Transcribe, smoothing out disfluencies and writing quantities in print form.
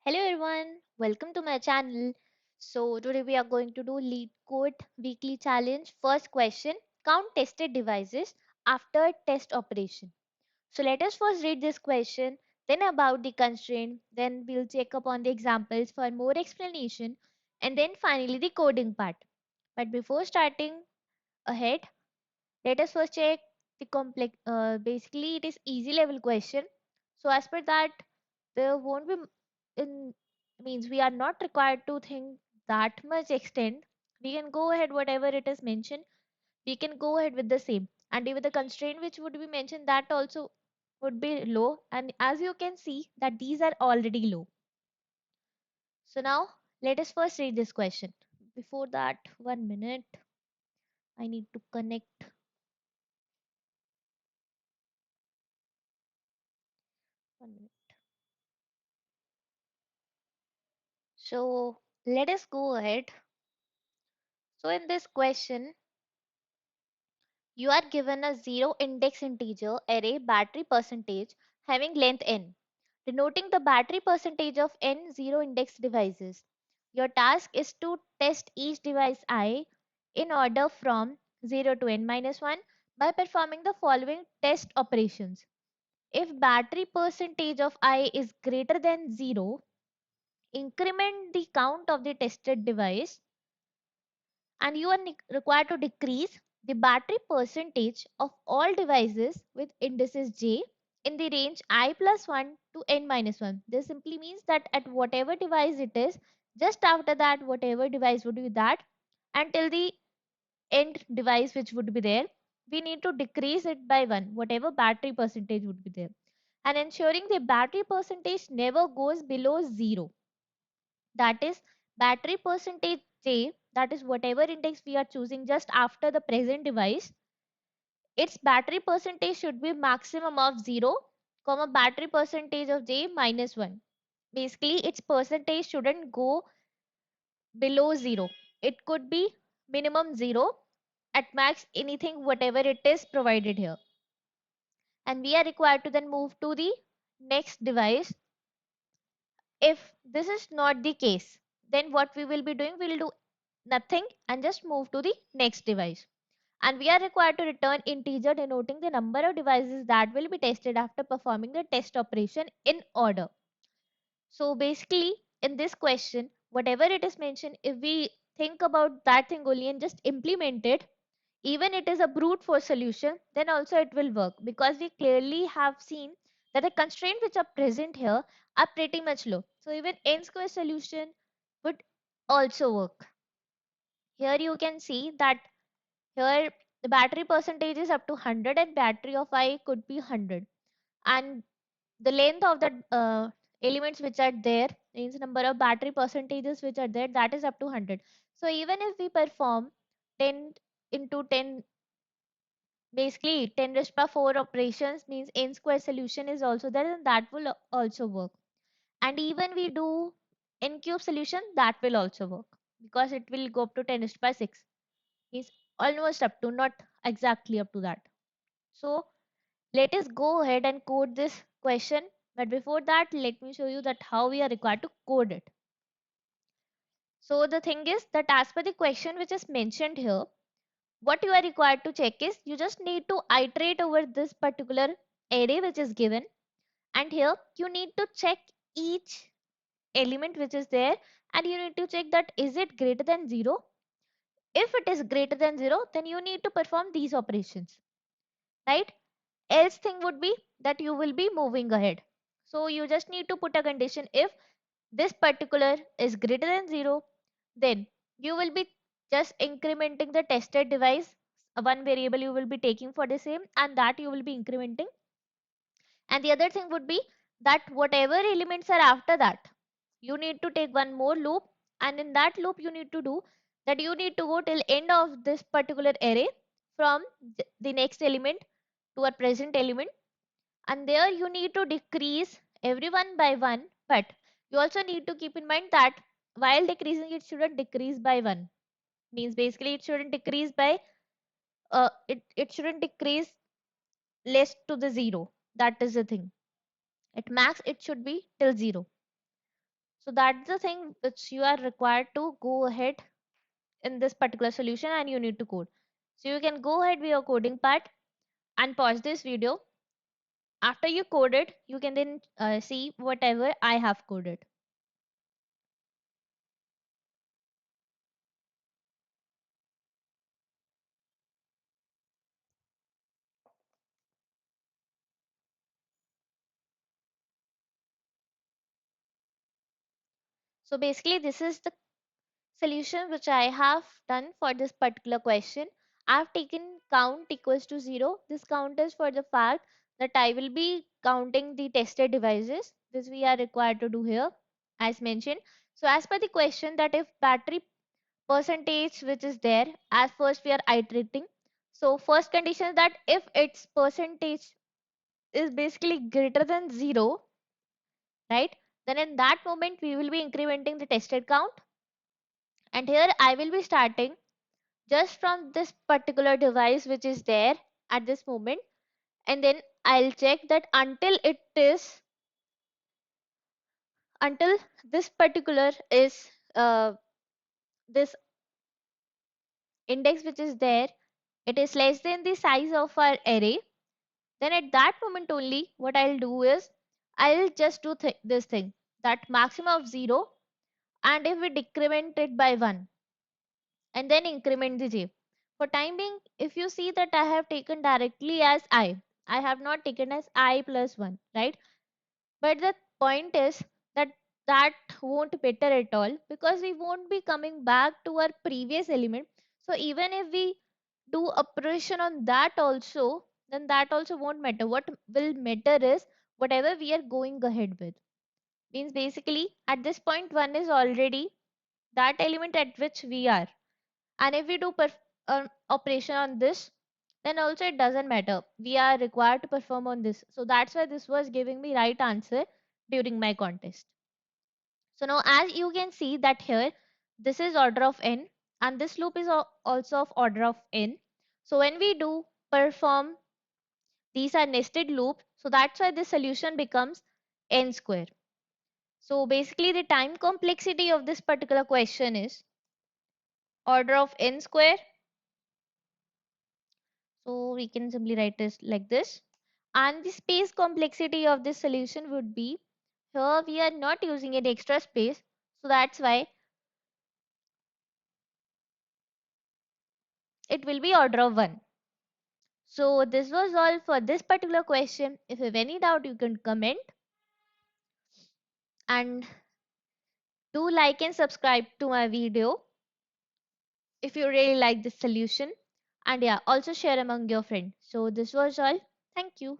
Hello everyone, welcome to my channel. So today we are going to do Leetcode weekly challenge. First question, count tested devices after test operation. So let us first read this question, then about the constraint, then we'll check up on the examples for more explanation, and then finally the coding part. But before starting ahead, let us first check the complex. Basically, it is easy level question. So as per that, there won't be in means we are not required to think that much extent. We can go ahead whatever it is mentioned. We can go ahead with the same, and even the constraint which would be mentioned that also would be low. And as you can see that these are already low. So now let us first read this question. Before that, 1 minute. I need to connect. 1 minute. So let us go ahead. So in this question, you are given a zero index integer array battery percentage having length n, denoting the battery percentage of n zero index devices. Your task is to test each device I in order from 0 to n minus 1 by performing the following test operations. If battery percentage of I is greater than 0, increment the count of the tested device, and you are required to decrease the battery percentage of all devices with indices j in the range I plus 1 to n minus 1. This simply means that at whatever device it is, just after that, whatever device would be that, until the end device which would be there, we need to decrease it by 1, whatever battery percentage would be there. And ensuring the battery percentage never goes below 0, that is battery percentage j, that is whatever index we are choosing just after the present device, its battery percentage should be maximum of 0 comma battery percentage of j minus 1. Basically its percentage shouldn't go below 0. It could be minimum 0, at max anything whatever it is provided here. And we are required to then move to the next device. If this is not the case, then what we will be doing, we will do nothing and just move to the next device. And we are required to return integer denoting the number of devices that will be tested after performing the test operation in order. So basically in this question, whatever it is mentioned, if we think about that thing only and just implement it, even it is a brute force solution, then also it will work, because we clearly have seen that the constraints which are present here are pretty much low. So even n square solution would also work. Here you can see that here the battery percentage is up to 100 and battery of I could be 100, and the length of the elements which are there, means number of battery percentages which are there, that is up to 100. So even if we perform 10 into 10, basically 10 raised by 4 operations, means n square solution is also there, and that will also work. And even we do n cube solution, that will also work, because it will go up to 10 raised by 6, means almost up to, not exactly up to that. So let us go ahead and code this question. But before that, let me show you that how we are required to code it. So the thing is that as per the question which is mentioned here, what you are required to check is you just need to iterate over this particular array which is given, and here you need to check each element which is there, and you need to check that is it greater than 0. If it is greater than 0, then you need to perform these operations, right? Else thing would be that you will be moving ahead. So you just need to put a condition, if this particular is greater than 0, then you will be just incrementing the tested device. One variable you will be taking for the same, and that you will be incrementing. And the other thing would be that whatever elements are after that, you need to take one more loop, and in that loop you need to do that, you need to go till end of this particular array from the next element to a present element, and there you need to decrease everyone by 1, but you also need to keep in mind that while decreasing it shouldn't decrease by 1, means basically it shouldn't decrease by it shouldn't decrease less to the 0. That is the thing, at max it should be till 0. So that's the thing which you are required to go ahead in this particular solution and you need to code. So you can go ahead with your coding part and pause this video. After you code it, you can then see whatever I have coded. So basically this is the solution which I have done for this particular question. I've taken count equals to 0. This count is for the fact that I will be counting the tested devices. This we are required to do here as mentioned. So as per the question that if battery percentage which is there, as first we are iterating. So first condition is that if its percentage is basically greater than 0, right? Then in that moment we will be incrementing the tested count. And here I will be starting just from this particular device which is there at this moment, and then I'll check that until this particular is this index which is there, it is less than the size of our array. Then at that moment only what I'll do is I'll just do this thing, that maximum of 0, and if we decrement it by 1 and then increment the j. For time being, if you see that I have taken directly as I have not taken as I plus 1, right? But the point is that that won't matter at all because we won't be coming back to our previous element. So even if we do operation on that also, then that also won't matter. What will matter is whatever we are going ahead with. Means basically at this point 1 is already that element at which we are, and if we do operation on this, then also it doesn't matter, we are required to perform on this. So that's why this was giving me right answer during my contest. So now as you can see that here this is order of n and this loop is also of order of n. So when we do perform, these are nested loop, so that's why the solution becomes n square. So basically the time complexity of this particular question is order of n square. So we can simply write this like this. And the space complexity of this solution would be, here we are not using any extra space. So that's why it will be order of 1. So this was all for this particular question. If you have any doubt, you can comment, and do like and subscribe to my video if you really like this solution. And yeah, also share among your friends. So this was all. Thank you.